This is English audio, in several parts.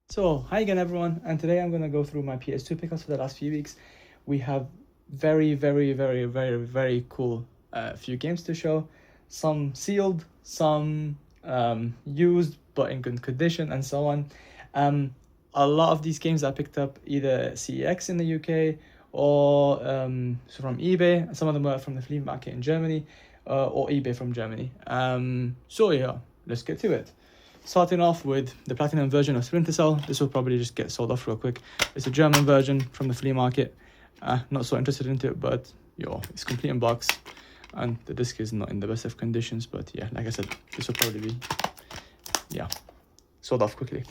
So, hi again everyone, and today I'm going to go through my PS2 pickups for the last few weeks. We have very cool few games to show. Some sealed, some used but in good condition, and so on. A lot of these games I picked up either CEX in the UK or so from eBay. Some of them were from the flea market in Germany or eBay from Germany. So yeah, let's get to it. Starting off with the platinum version of Splinter Cell. This will probably just get sold off real quick. It's a German version from the flea market. Not so interested into it, but it's complete in box. And the disc is not in the best of conditions, but yeah, like I said, this will probably be, sold off quickly.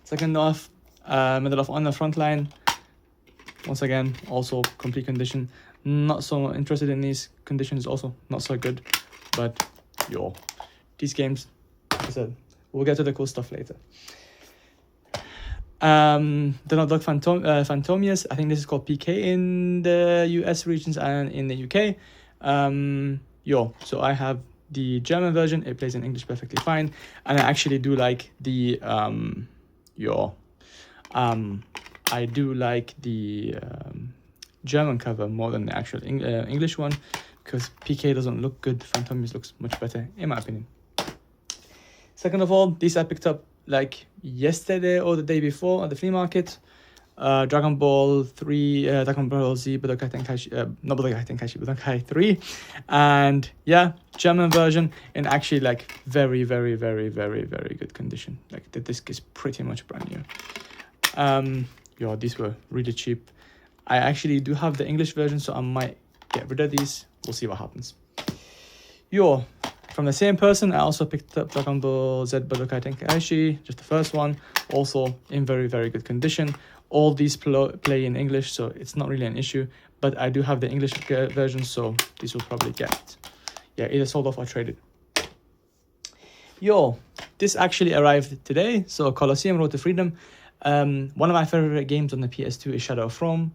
Second off, Medal of Honor Frontline. Once again, also complete condition. Not so interested in these conditions, also not so good. But these games, like I said, we'll get to the cool stuff later. The Not Dog Phantomias, I think this is called PK in the US regions and in the UK. So I have the German version. It plays in English perfectly fine, and I actually do like the I do like the German cover more than the actual English one, because PK doesn't look good. Phantomias looks much better in my opinion. Second of all, these I picked up like yesterday or the day before at the flea market. Dragon Ball 3, Dragon Ball Z, Budokai Tenkaichi, not Budokai Tenkaichi, Budokai 3. And yeah, German version in actually like very good condition. Like the disc is pretty much brand new. These were really cheap. I actually do have the English version, so I might get rid of these. We'll see what happens. From the same person, I also picked up Dragon Ball Z Budokai Tenkaichi, just the first one, also in very good condition. All these play in English, so it's not really an issue, but I do have the English version, so these will probably get, either sold off or traded. This actually arrived today, so Colosseum Road to Freedom. One of my favorite games on the PS2 is Shadow of Rome,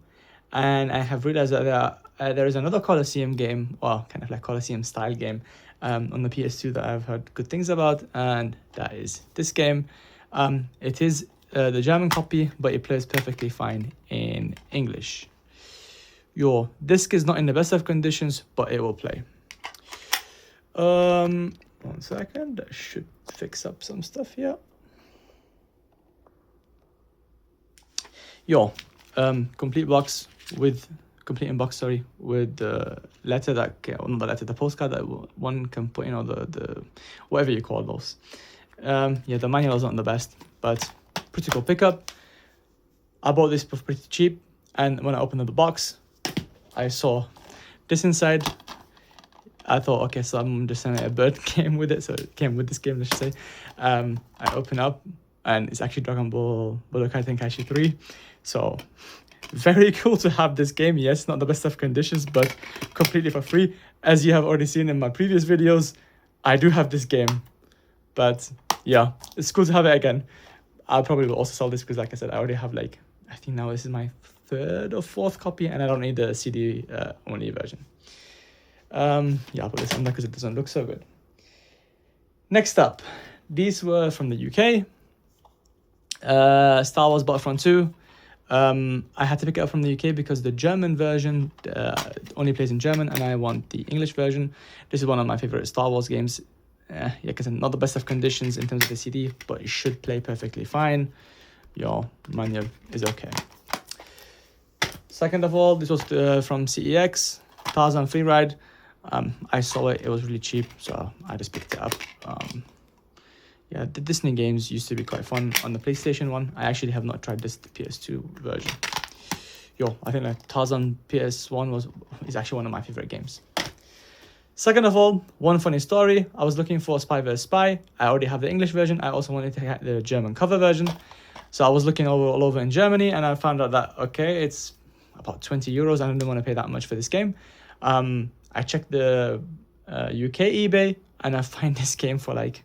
and I have realized that there is another Colosseum game, well, kind of like Colosseum style game, on the PS2 that I've heard good things about, and that is this game. It is the German copy, but it plays perfectly fine in English. Disc is not in the best of conditions, but it will play. 1 second, I should fix up some stuff here. Complete in box, with the letter the postcard that one can put in, or the whatever you call those. The manual is not the best, but pretty cool pickup. I bought this for pretty cheap, and when I opened up the box, I saw this inside. I thought, okay, so I'm just sending a bird game with it, so it came with this game, let's say. I open up, and it's actually Dragon Ball Budokai Tenkaichi 3. So very cool to have this game. Yes, not the best of conditions, but completely for free. As you have already seen in my previous videos, I do have this game, but it's cool to have it again. I probably will also sell this because, like I said, I already have I think now this is my 3rd or 4th copy, and I don't need the CD only version. I'll put this on there because it doesn't look so good. Next up, these were from the UK. Star Wars Battlefront 2. I had to pick it up from the UK because the German version only plays in German, and I want the English version. This is one of my favorite Star Wars games. Because not the best of conditions in terms of the CD, but it should play perfectly fine. Manual is okay. Second of all, this was from CEX, Tarzan Freeride. I saw it was really cheap, so I just picked it up. The Disney games used to be quite fun on the PlayStation 1. I actually have not tried the PS2 version. I think like Tarzan PS1 is actually one of my favorite games. Second of all, one funny story. I was looking for Spy vs. Spy. I already have the English version. I also wanted to get the German cover version. So I was looking all over in Germany, and I found out that, okay, it's about 20 euros. I didn't want to pay that much for this game. I checked the UK eBay, and I find this game for like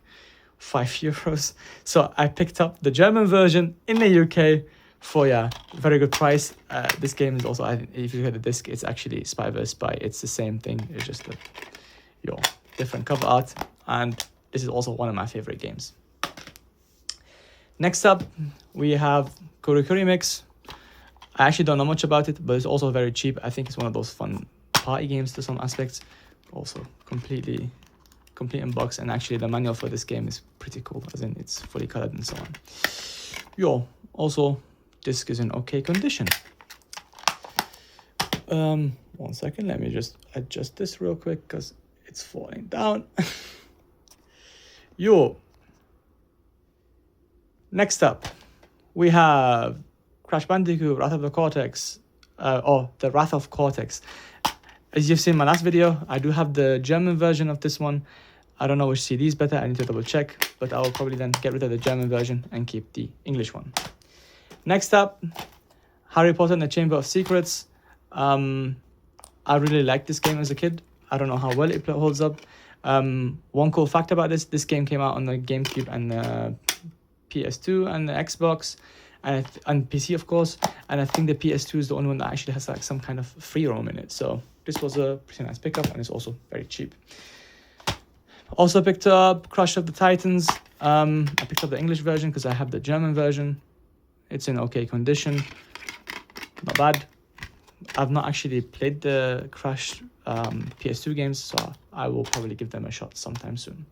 5 euros. So I picked up the German version in the UK for very good price. This game is also, if you look at the disc, it's actually Spy vs. Spy. It's the same thing. It's just different cover art, and this is also one of my favorite games. Next up, we have Kuri Kuri Mix. I actually don't know much about it, but it's also very cheap. I think it's one of those fun party games to some aspects. Also complete in box, and actually the manual for this game is pretty cool, as in it's fully colored and so on. Yo, also disc is in okay condition. 1 second, let me just adjust this real quick because it's falling down. Yo. Next up, we have Crash Bandicoot, Wrath of the Cortex, the Wrath of Cortex. As you've seen in my last video, I do have the German version of this one. I don't know which CD is better, I need to double check, but I will probably then get rid of the German version and keep the English one. Next up, Harry Potter and the Chamber of Secrets. I really liked this game as a kid. I don't know how well it holds up. One cool fact about this game came out on the GameCube and the PS2 and the Xbox and PC, of course. And I think the PS2 is the only one that actually has like some kind of free roam in it. So this was a pretty nice pickup, and it's also very cheap. Also picked up Crush of the Titans. I picked up the English version because I have the German version. It's in okay condition. Not bad. I've not actually played the Crash PS2 games, so I will probably give them a shot sometime soon.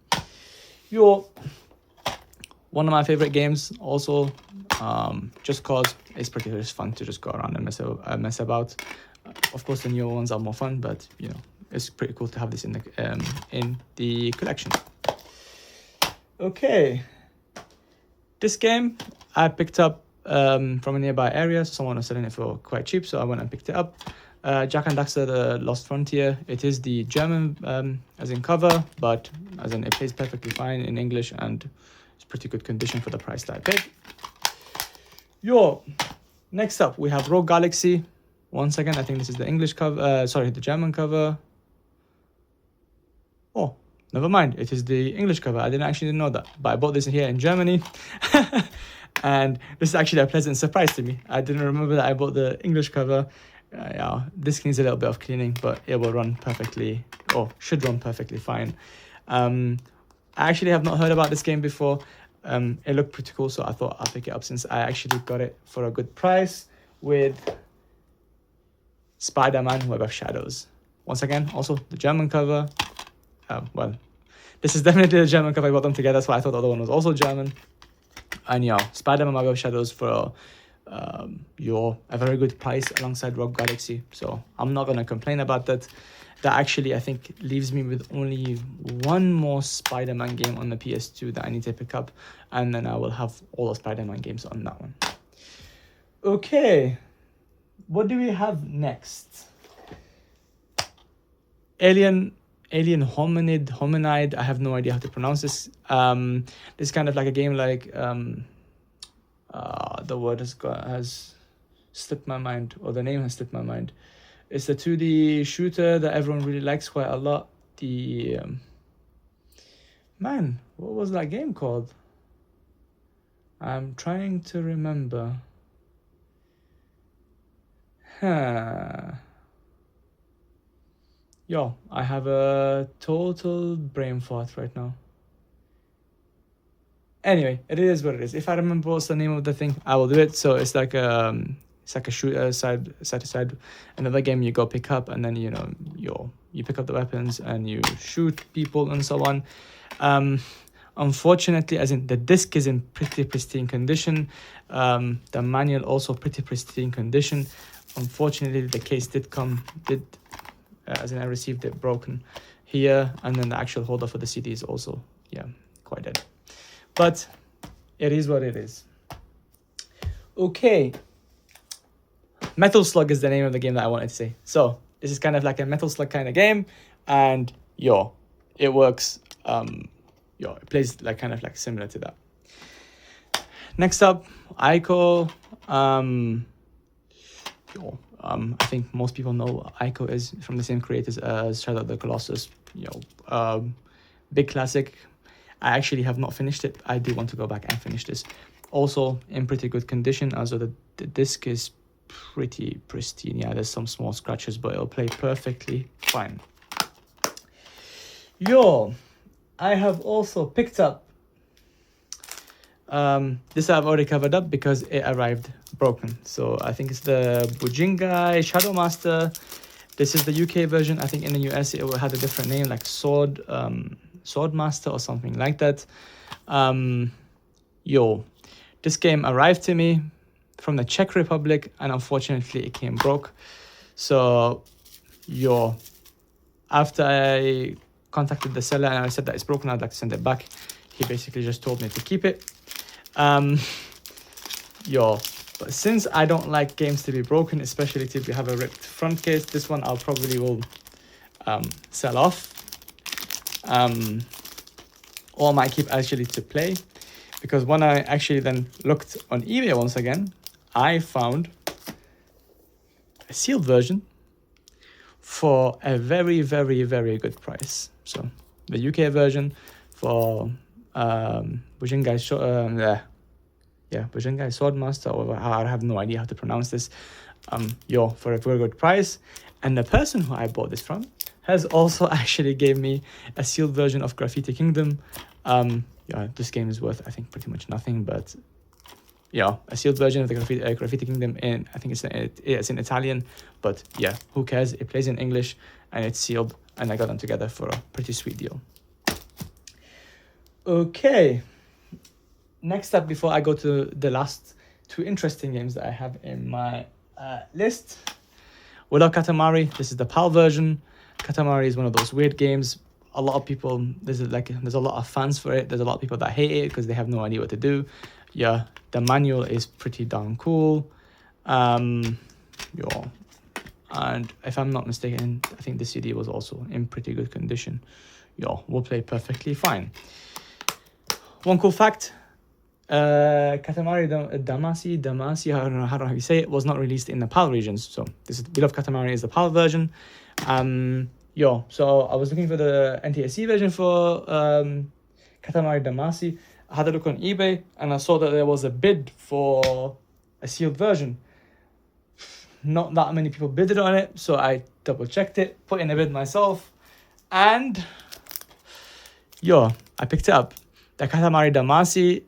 One of my favorite games also, just cause it's pretty fun to just go around and mess about. Of course, the newer ones are more fun, but you know, it's pretty cool to have this in the collection. Okay, this game I picked up from a nearby area. Someone was selling it for quite cheap, so I went and picked it up. Jak and Daxter: The Lost Frontier. It is the German as in cover, but as in it plays perfectly fine in English, and it's pretty good condition for the price that I paid. Next up we have Rogue Galaxy. 1 second, I think this is the English cover, the German cover. Oh, never mind, it is the English cover. I didn't actually know that, but I bought this here in Germany. And this is actually a pleasant surprise to me. I didn't remember that I bought the English cover. This needs a little bit of cleaning, but it will run perfectly, or should run perfectly fine. I actually have not heard about this game before. It looked pretty cool, so I thought I'll pick it up since I actually got it for a good price with Spider-Man Web of Shadows. Once again, also the German cover. Well, this is definitely the German cover. I got them together, so I thought the other one was also German. And Spider-Man Web of Shadows for a very good price alongside Rogue Galaxy. So I'm not going to complain about that. That actually, I think, leaves me with only one more Spider-Man game on the PS2 that I need to pick up. And then I will have all the Spider-Man games on that one. Okay. What do we have next? Alien Hominid. I have no idea how to pronounce this. This is kind of like a game like... the word has slipped my mind, or the name has slipped my mind. It's the 2D shooter that everyone really likes quite a lot. The man, what was that game called? I'm trying to remember. I have a total brain fart right now. Anyway, it is what it is. If I remember what's the name of the thing, I will do it. So it's like a shooter side to side. Another game you go pick up, and then you pick up the weapons and you shoot people and so on. Unfortunately, as in the disc is in pretty pristine condition. The manual also pretty pristine condition. Unfortunately, the case as in I received it broken here, and then the actual holder for the CD is also quite dead. But it is what it is. Okay. Metal Slug is the name of the game that I wanted to say. So this is kind of like a Metal Slug kind of game, and it works. It plays like kind of like similar to that. Next up, ICO. I think most people know ICO is from the same creators as Shadow of the Colossus. Big classic. I actually have not finished it. I do want to go back and finish this. Also in pretty good condition. Also the disc is pretty pristine. Yeah, there's some small scratches, but it'll play perfectly fine. I have also picked up This I've already covered up because it arrived broken. So I think it's the Bujingai Swordmaster. This is the UK version. I think in the US it had a different name, like Swordmaster or something like that. This game arrived to me from the Czech Republic, and unfortunately it came broke. So, after I contacted the seller and I said that it's broken, I'd like to send it back, he basically just told me to keep it. But since I don't like games to be broken, especially if you have a ripped front case, this one I'll probably will sell off. Or I might keep actually to play, because when I actually then looked on eBay once again, I found a sealed version for a very, very, very good price. So the UK version for Bujingai Swordmaster, or I have no idea how to pronounce this, for a very good price. And the person who I bought this from has also actually gave me a sealed version of Graffiti Kingdom. This game is worth, I think, pretty much nothing, but a sealed version of the Graffiti Kingdom in, I think it's in Italian, but yeah, who cares? It plays in English and it's sealed, and I got them together for a pretty sweet deal. Okay, next up, before I go to the last two interesting games that I have in my list, without Katamari, this is the PAL version. Katamari is one of those weird games. A lot of people, there's a lot of fans for it. There's a lot of people that hate it because they have no idea what to do. Yeah, the manual is pretty darn cool. And if I'm not mistaken, I think the CD was also in pretty good condition. Will play perfectly fine. One cool fact, Katamari Damacy, I don't know how you say it, was not released in the PAL regions. So this is Beloved Katamari is the PAL version. So I was looking for the NTSC version for Katamari Damacy. I had a look on eBay and I saw that there was a bid for a sealed version. Not that many people bidded on it, so I double checked it, put in a bid myself, and I picked it up. The Katamari Damacy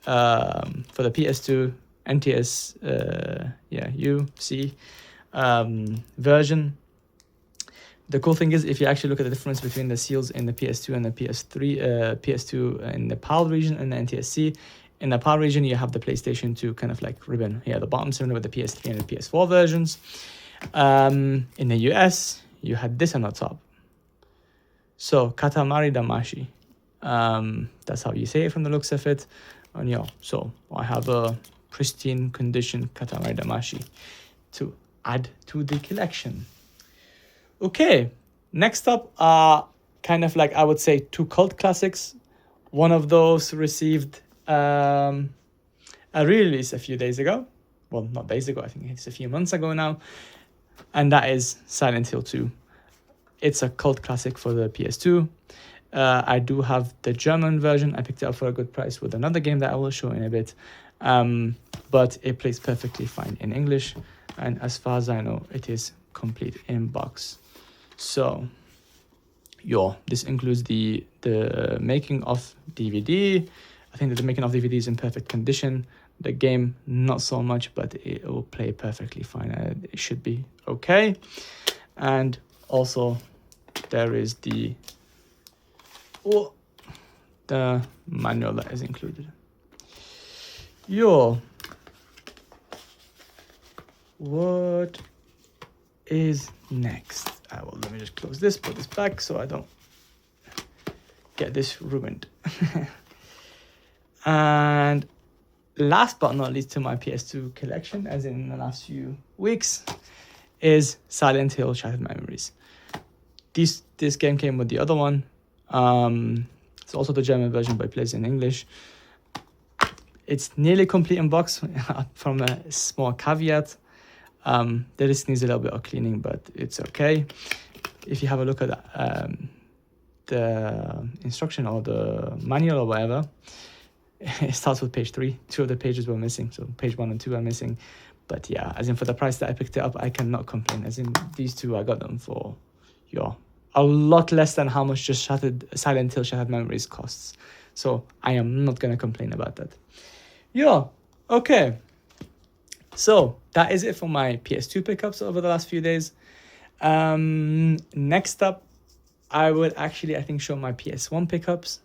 for the PS2 NTS UC version. The cool thing is, if you actually look at the difference between the seals in the PS2 and the PS2 in the PAL region and the NTSC, in the PAL region you have the PlayStation 2 kind of like ribbon here at the bottom, similar with the PS3 and the PS4 versions. In the US, you had this on the top. So Katamari Damacy, that's how you say it from the looks of it. And so I have a pristine condition Katamari Damacy to add to the collection. Okay, next up are kind of like, I would say, two cult classics. One of those received a release a few days ago. Well, not days ago, I think it's a few months ago now. And that is Silent Hill 2. It's a cult classic for the PS2. I do have the German version. I picked it up for a good price with another game that I will show in a bit. But it plays perfectly fine in English. And as far as I know, it is complete in box. So, this includes the making of DVD. I think that the making of DVD is in perfect condition. The game, not so much, but it will play perfectly fine. It should be okay. And also, there is the manual that is included. What is next? Let me just close this, put this back so I don't get this ruined. And last but not least to my PS2 collection, as in the last few weeks, is Silent Hill Shattered Memories. This game came with the other one. It's also the German version, but it plays in English. It's nearly complete in box from a small caveat. The disc needs a little bit of cleaning, but it's okay. If you have a look at the instruction or the manual or whatever, it starts with page 3. 2 of the pages were missing, so page 1 and 2 are missing. But yeah, as in for the price that I picked it up, I cannot complain. As in these two, I got them for a lot less than how much just Silent Hill Shattered Memories costs. So I am not gonna complain about that. Yeah, okay. So that is it for my PS2 pickups over the last few days. Next up, I would actually, I think, show my PS1 pickups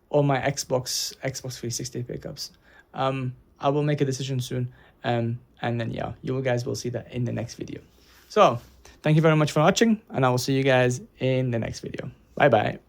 or my Xbox 360 pickups. I will make a decision soon. And then, yeah, you guys will see that in the next video. So thank you very much for watching, and I will see you guys in the next video. Bye-bye.